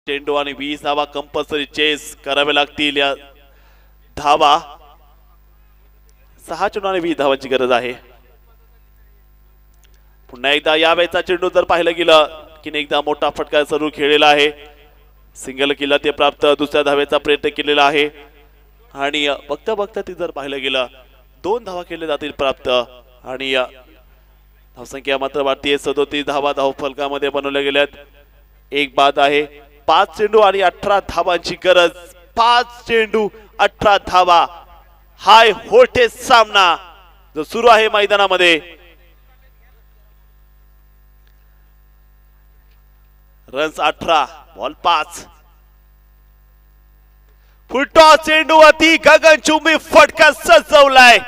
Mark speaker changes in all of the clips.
Speaker 1: चेंडू आणि 20 धावा कंपल्सरी चेस करावे लागतील या धावा 6 चेंडू आणि 20 धावांची गरज आहे। पुन्हा एकदा यावेळेचा चेंडू जर पाहिलं गेलं की एकदा मोठा फटका सुरू खेळलेला आहे, सिंगल केला ते प्राप्त, दुसऱ्या धावेचा प्रयत्न केलेला आहे आणि बघता बघता ती जर पाहिलं गेलं 2 धावा केले जातील प्राप्त आणि धावसंख्या मात्र वाढतीये 37 धावा धाव फलकामध्ये बनवल्या गेल्यात। एक बाद आहे, 5 चेंडू आणि 18 धावांची गरज, 5 चेंडू 18 धावा, हाय होटे सामना जो सुरू आहे मैदानामध्ये। रन्स 18 बॉल 5, फुलटॉस चेंडू अति गगनचुंबी फटका सजवलाय,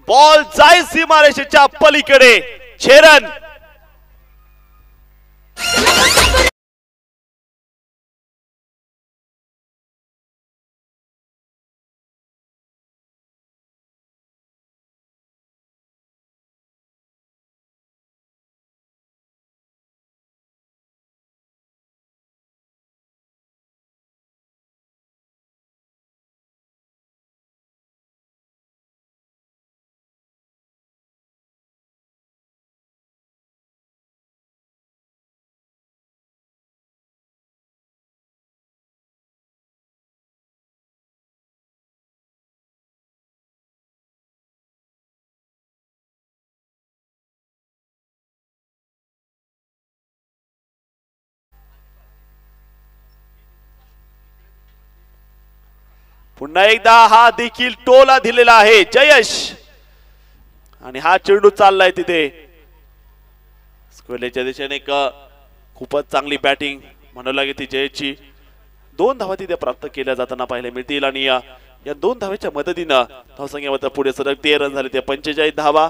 Speaker 1: बॉल जाईल सीमारेषेच्या पलीकडे, 6 रन। पुन्हा एकदा हा देखील टोला दिलेला आहे जयेश आणि हा चेंडू चाललाय तिथे स्क्वेअरच्या दिशेने। खूपच चांगली बॅटिंग म्हणावं लागेल ती जयेशची। 2 धावा तिथे प्राप्त केल्या जाताना पाहायला मिळतील आणि या 2 धावेच्या मदतीनं धावसंख्येमध्ये पुढे सरकते। रन झाले ते 45 धावा,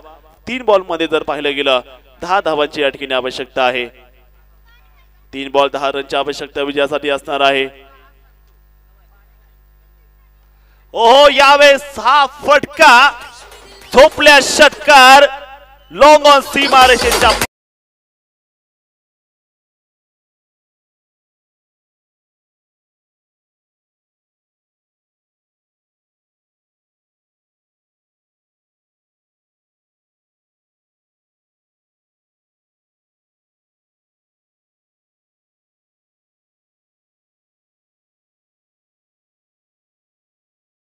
Speaker 1: 3 बॉल मध्ये जर पाहिलं गेलं 10 धावांची या ठिकाणी आवश्यकता आहे। 3 बॉल 10 रनची आवश्यकता विजयासाठी असणार आहे। ओहो, यावेळेस हा फटका झोपल्या षटकार लॉंग ऑन सीमारेषेच्या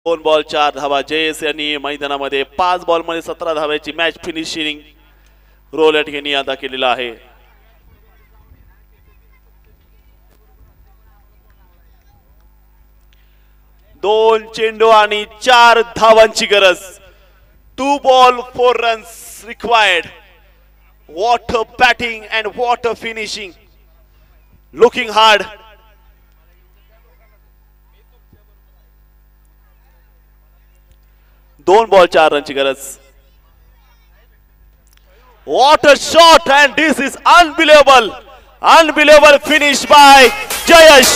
Speaker 1: दोन बॉल 4 धावा। जयेश यांनी मैदानामध्ये 5 बॉल मध्ये 17 धावांची मॅच फिनिशिंग रोल या ठिकाणी अदा केलेला आहे। दोन चेंडू आणि 4 धावांची गरज, 2 ball 4 runs required. What a batting and what a finishing, looking hard. 2 ball 4 रनची गरज। What a shot and this is unbelievable, unbelievable finish by Jayesh.